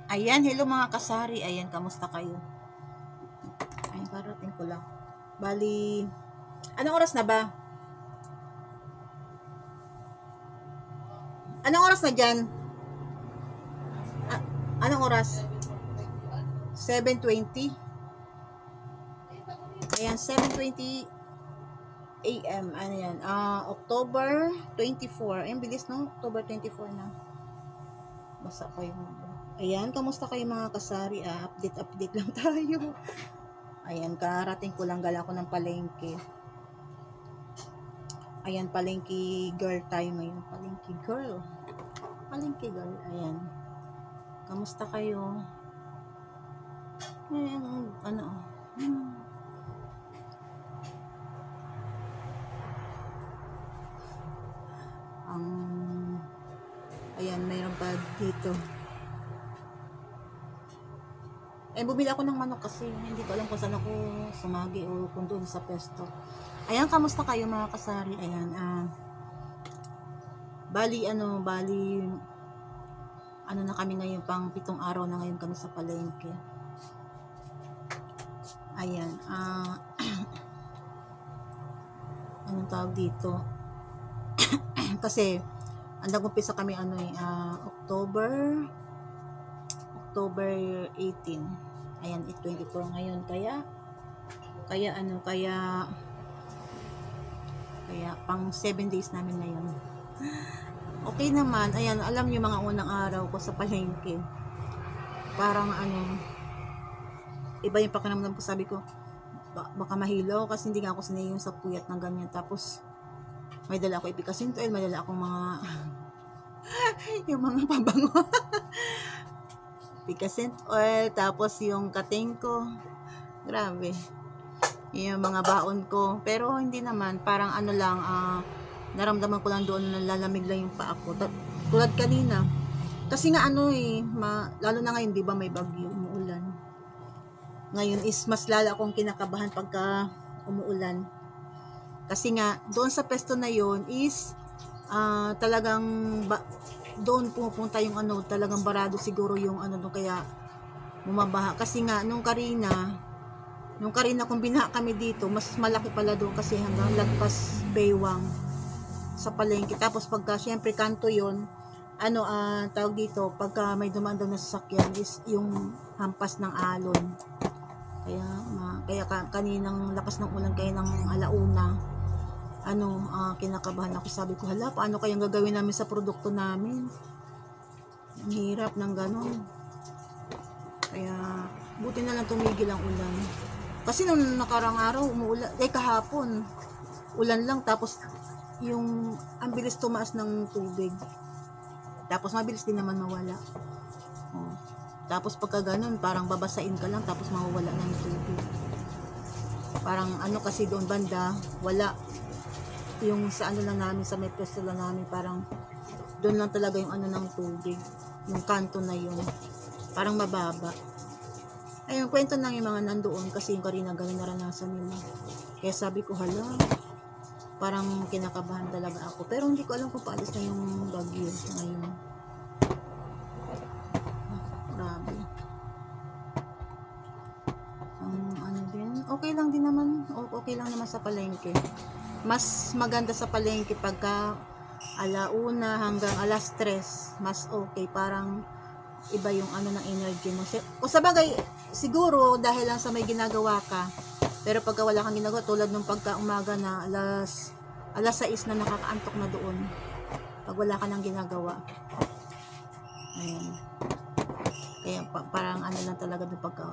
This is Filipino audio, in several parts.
Ayan, hello mga kasari. Ayan, kamusta kayo? Ayan, karating ko lang. Bali, anong oras na ba? Anong oras na dyan? Anong oras? 7:20. Ayan, 7:20 AM. Ano yan? October 24. Ayan, bilis no? October 24 na. Basta ko yung... Ayan, kamusta kayo mga kasari? Update lang tayo. Ayan, karating ko lang, gala ko ng palengke. Ayan, palengke girl tayo ngayon. Palengke girl. Ayan. Kamusta kayo? Ayan, ayan, mayroon pa dito. Bumili ako ng manok kasi hindi ko alam kung saan ako sumagi o kung doon sa pesto. Ayan, kamusta kayo mga kasari? Ayan, bali na kami ngayon, pang 7 araw na ngayon kami sa palengke. Ayan, anong tawag dito? Kasi ang nag-umpisa kami October 18. Ayan, 24 ngayon, kaya pang 7 days namin ngayon. Okay naman. Ayan, alam niyo mga unang araw ko sa palengke, parang iba yung pakiramdam ko. Sabi ko, baka mahilo kasi hindi nga ako sanay yung sa puyat ng ganyan. Tapos may dala ako ipikasin oil, may dala akong mga yung mga pabango ipikasin oil, tapos yung kating ko, grabe yung mga baon ko. Pero hindi naman, parang naramdaman ko lang doon na lalamig lang yung paa ko. Tulad kanina, kasi nga lalo na ngayon, di ba may bagyo, umuulan. Ngayon is mas lala akong kinakabahan pagka umuulan. Kasi nga, doon sa pesto na yon is talagang doon pumupunta yung talagang barado siguro yung doon, kaya bumabaha. Kasi nga, nung Karina kung binaha kami dito, mas malaki pala doon kasi hanggang lagpas Baywang sa palengke. Tapos pagka syempre kanto yon, tawag dito, pagka may dumaan daw na sasakyan is yung hampas ng alon. Kaya kaninang lakas ng ulan, kaya ng alauna kinakabahan ako. Sabi ko, hala, paano kayang gagawin namin sa produkto namin? Ang hirap ng ganon. Kaya buti na lang tumigil ang ulan. Kasi nung nakarang araw umuulan, kahapon ulan lang, tapos yung ang bilis tumaas ng tubig, tapos mabilis din naman mawala. Tapos pagka ganun, parang babasain ka lang tapos mawawala na yung tubig. Parang kasi doon banda wala, yung sa lang namin, sa may pwesto lang namin, parang doon lang talaga yung ng tubig, yung kanto na yun, parang mababa. Ayun, kwento lang yung mga nandoon, kasi yung Karina ganun naranasan nila. Kaya sabi ko, hala, parang kinakabahan talaga ako. Pero hindi ko alam kung paalis na yung bagyo ngayon. Grabe. Okay lang din naman. Okay lang naman sa palengke. Mas maganda sa palengke pagka alauna hanggang 3:00, mas okay. Parang iba yung ng energy mo. O sabagay, siguro dahil lang sa may ginagawa ka. Pero pagka wala kang ginagawa, tulad nung pagka umaga na alas 6 na, nakakaantok na doon pag wala ka nang ginagawa. Ayan. Kaya parang lang talaga doon pagka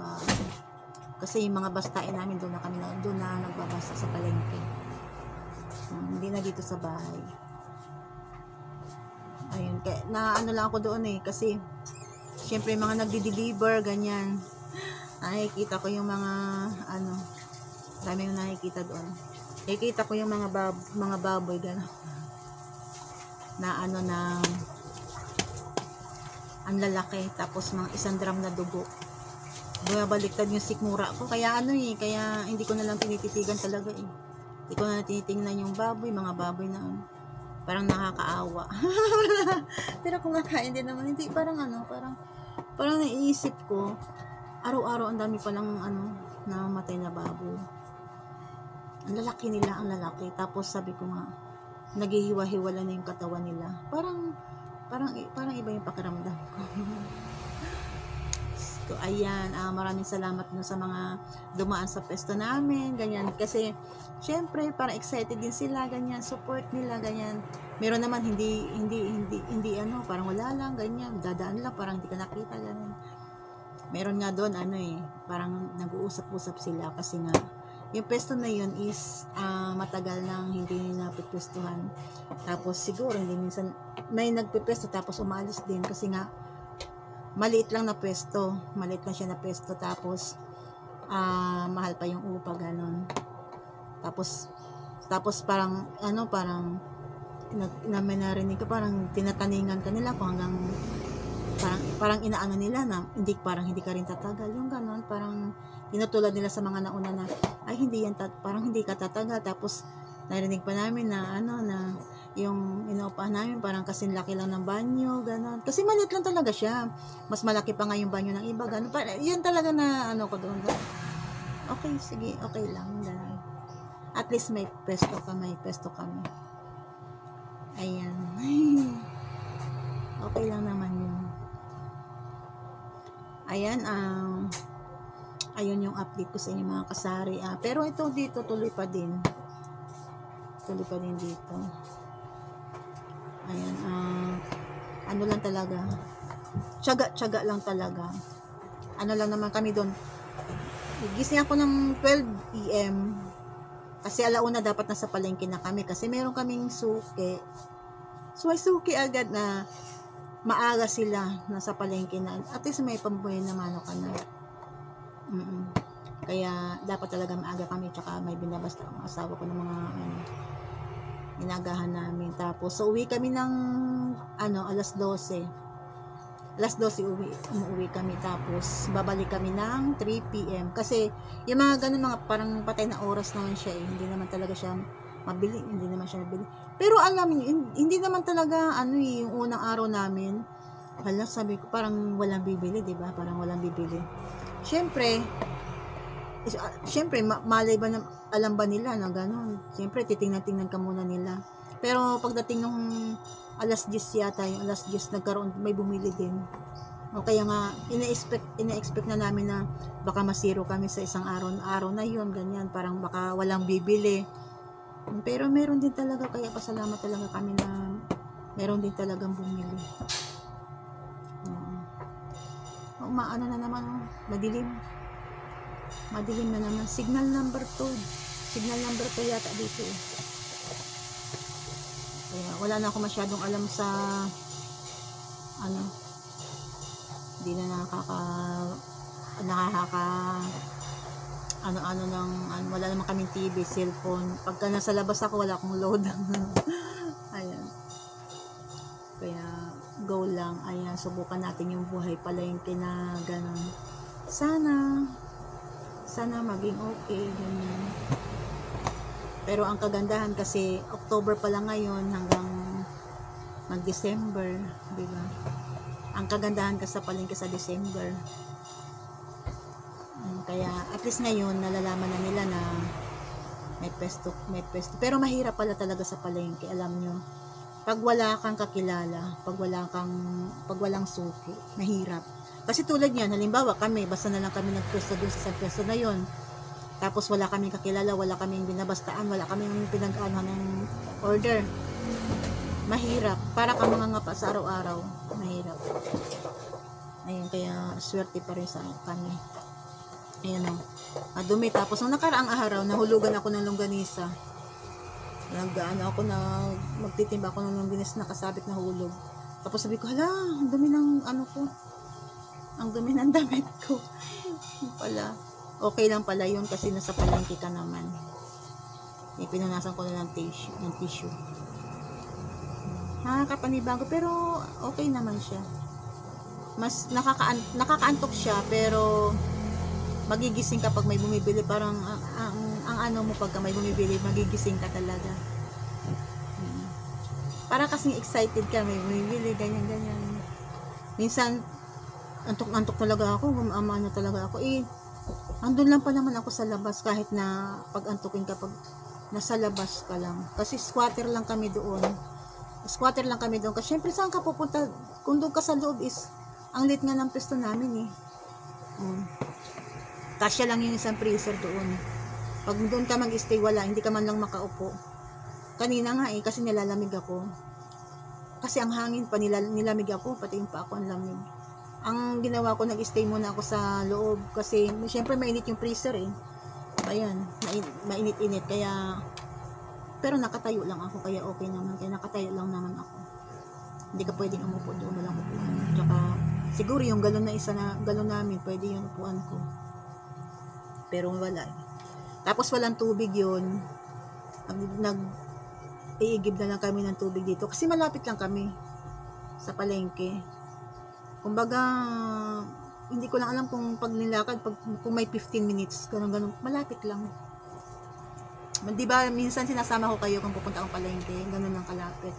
kasi yung mga bastain namin doon na nagbabasa sa palengke. Hindi na dito sa bahay. Ayun, kaya lang ako doon kasi syempre mga nagdi-deliver ganyan, nakikita ko yung mga dami yung nakikita doon. Nakikita ko yung mga baboy gano'n na na ang lalaki, tapos mga 1 drum na dugo. Bumabaliktad yung sikmura ko, kaya kaya hindi ko na lang tinititigan talaga Hindi ko na tinitingnan yung mga baboy na parang nakakaawa. Pero kung kakain din naman, hindi, parang Parang naiisip ko, araw-araw ang dami palang namatay na baboy. Ang lalaki nila, ang lalaki. Tapos sabi ko nga, naghihiwa-hiwala na yung katawan nila. Parang iba yung pakiramdam ko. So, ayan, maraming salamat nun sa mga dumaan sa pwesto namin, ganyan. Kasi, syempre, parang excited din sila, ganyan, support nila, ganyan. Meron naman, hindi, parang wala lang, ganyan, dadaan lang, parang hindi ka nakita, ganyan. Meron nga doon, parang nag-uusap-usap sila, kasi nga, yung pwesto na yun is, matagal nang hindi napipwestuhan. Tapos, siguro, hindi minsan, may nagpipwesto, tapos umalis din, kasi nga, maliit lang siya na pwesto, tapos mahal pa yung upa, ganon. Tapos parang may narinig ko, parang tinataningan ka nila kung hanggang parang inaano nila na hindi ka rin tatagal, yung ganon, parang tinutulad nila sa mga nauna na ay parang hindi ka tatagal. Tapos narinig pa namin na na yung inuupahan namin parang kasing laki lang ng banyo, gano'n. Kasi maliit lang talaga siya. Mas malaki pa nga yung banyo ng iba, gano'n. Yan talaga na ko doon. Okay, sige, okay lang. Gano'n. At least may pwesto kami. Ayan. Okay lang naman yun. Ayan, ayun yung update ko sa inyo mga kasari. Pero ito dito, tuloy pa din dito. Ayan, lang talaga, tiyaga lang talaga. Lang naman kami doon, gising ako ng 12 PM kasi alauna dapat nasa palengke na kami kasi meron kaming suki. So ay suki agad na maaga sila nasa palengke na, at least may pambuhay na mano ka na. Kaya dapat talaga maaga kami, tsaka may binabasta ang asawa ko ng mga inagahan namin. Tapos so uwi kami ng alas 12 umuwi kami, tapos babalik kami ng 3 PM kasi yung mga ganun, mga parang patay na oras naman siya hindi naman talaga siya mabili, pero alam niyo, hindi naman talaga yung unang araw namin, sabi ko parang walang bibili, diba? Parang walang bibili. Syempre, malay ba na, alam ba nila na gano'n? Siyempre, titingnan ka muna nila. Pero pagdating nung alas 10 yata, yung alas 10 nagkaroon, may bumili din. O kaya nga, ina-expect na namin na baka masiro kami sa isang araw na yun, ganyan. Parang baka walang bibili. Pero meron din talaga, kaya pasalamat talaga kami na meron din talagang bumili. Maano na naman, madilim na naman. Signal number 2 yata dito Kaya wala na ako masyadong alam sa hindi na wala naman kaming TV, cellphone. Pagka nasa labas ako, wala akong load. Ayan, kaya go lang. Ayan, subukan natin yung buhay palengke na ganun. Sana maging okay, ganyan. Pero ang kagandahan kasi October pa lang ngayon hanggang mag-December, diba? Ang kagandahan kasi sa palengke sa December. Kaya at least ngayon nalalaman na nila na may pwesto. Pero mahirap pala talaga sa palengke, alam nyo. Pag wala kang kakilala, pag walang suki, mahirap. Kasi tulad yan, halimbawa kami, basta na lang kami nagpwesto dun sa pwesto na yon. Tapos wala kaming kakilala, wala kaming binabastaan, wala kaming pinag-anuhan ng order. Mahirap. Para ka mga ngapa sa araw-araw. Mahirap. Ayun, kaya swerte pa rin sa kami. Ayan o. Madumi. Tapos nung nakaraang araw, nahulugan ako ng longganisa. Magtitimba ako ng longganisa, nakasabit na hulog. Tapos sabi ko, hala, ang dumi ng ang dumi ng damit ko. Pala, okay lang pala yun kasi nasa palengke ka naman. Pinunasan ko na ng tissue. Nakakapanibago, pero okay naman siya. Mas nakakaantok siya, pero magigising ka pag may bumibili. Parang ang mo pagka may bumibili, magigising ka talaga. Parang kasing excited ka, may bumibili, ganyan. Minsan antok-antok talaga ako, ano talaga ako. Andun lang pa naman ako sa labas kahit na pag-antukin kapag nasa labas ka lang. Kasi squatter lang kami doon. Kasi syempre saan ka pupunta? Kung doon ka sa loob is, ang lit nga ng pwesto namin eh. Kasya lang yung isang freezer doon. Pag doon ka mag-stay, wala, hindi ka man lang makaupo. Kanina nga eh, kasi nilalamig ako. Kasi ang hangin pa, nilamig ako, pati yung pa ako ang lamig. Ang ginawa ko, nag-stay muna ako sa loob kasi syempre mainit yung freezer eh. Ayan, mainit-init kaya, pero nakatayo lang ako kaya okay naman, kaya nakatayo lang naman ako. Hindi ka pwedeng umupo doon, walang upuan. Tsaka siguro yung galon namin, pwede yung upuan ko. Pero wala. Tapos walang tubig yun. Iigib na lang kami ng tubig dito kasi malapit lang kami sa palengke. Kumbaga, hindi ko lang alam kung pag nilakad, kung may 15 minutes, ganun, malapit lang. Di ba, minsan sinasama ko kayo kung pupunta akong palengke, ganun lang kalapit.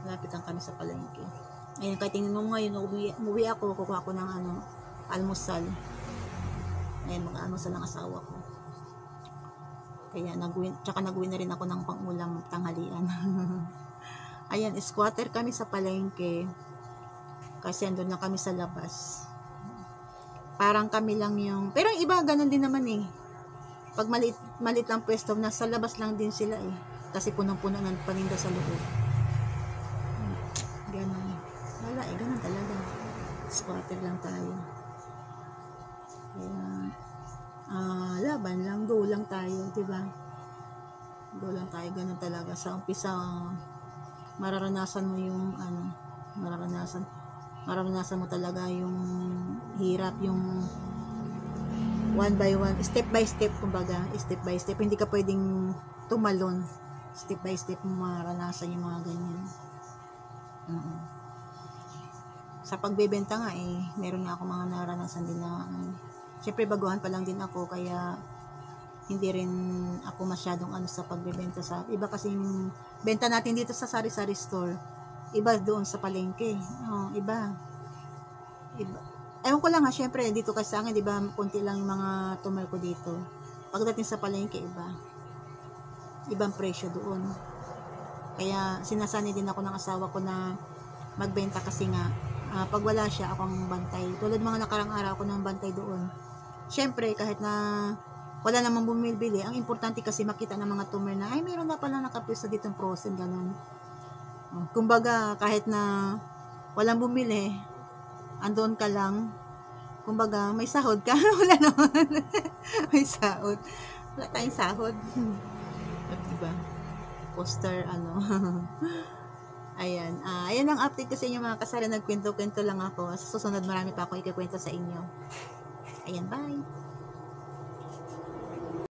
Malapit lang kami sa palengke. Ayun, kahit tingnan mo ngayon, umuwi ako, kukuha ko ng almusal. Ayun, mag-almusal ang asawa ko. Kaya nag-uwi na rin ako ng pang-ulam tanghalian. Ayan, squatter kami sa palengke. Kasi andun na kami sa labas. Parang kami lang yung, pero yung iba ganun din naman eh. Pag maliit ang pwesto, nasa labas lang din sila eh. Kasi punong-puno ng paninda sa loob. Ganun. Wala eh, ganun talaga. Squatter lang tayo. Kaya, laban lang, go lang tayo, diba? Go lang tayo, ganun talaga. Sa umpisa, mararanasan mo yung, mararanasan mo talaga yung hirap, yung one by one, step by step, kumbaga, step by step, hindi ka pwedeng tumalon, step by step mo mararanasan yung mga ganyan. Sa pagbebenta nga eh, meron nga ako mga naranasan din na, syempre baguhan pa lang din ako, kaya hindi rin ako masyadong sa pagbebenta sa, iba kasi yung benta natin dito sa sari-sari store, iba doon sa palengke. Iba. Ewan ko lang syempre, dito kasi sa akin, di ba, konti lang yung mga tumal ko dito. Pagdating sa palengke, iba. Ibang presyo doon. Kaya, sinasanay din ako ng asawa ko na magbenta kasi nga, pag wala siya, ako ang bantay. Tulad mga nakarang araw ako ng bantay doon. Syempre, kahit na wala namang bumibili, ang importante kasi makita ng mga tumal na, ay, meron na pala nakapisa ditong frozen, ganun. Kumbaga, kahit na walang bumili, andun ka lang, kumbaga, may sahod ka. Wala naman. May sahod. Wala tayong sahod. Diba? Poster, Ayan. Ayan ang update ko sa inyo mga kasari. Nagkwento-kwento lang ako. Sa susunod, marami pa ako ikikwento sa inyo. Ayan, bye!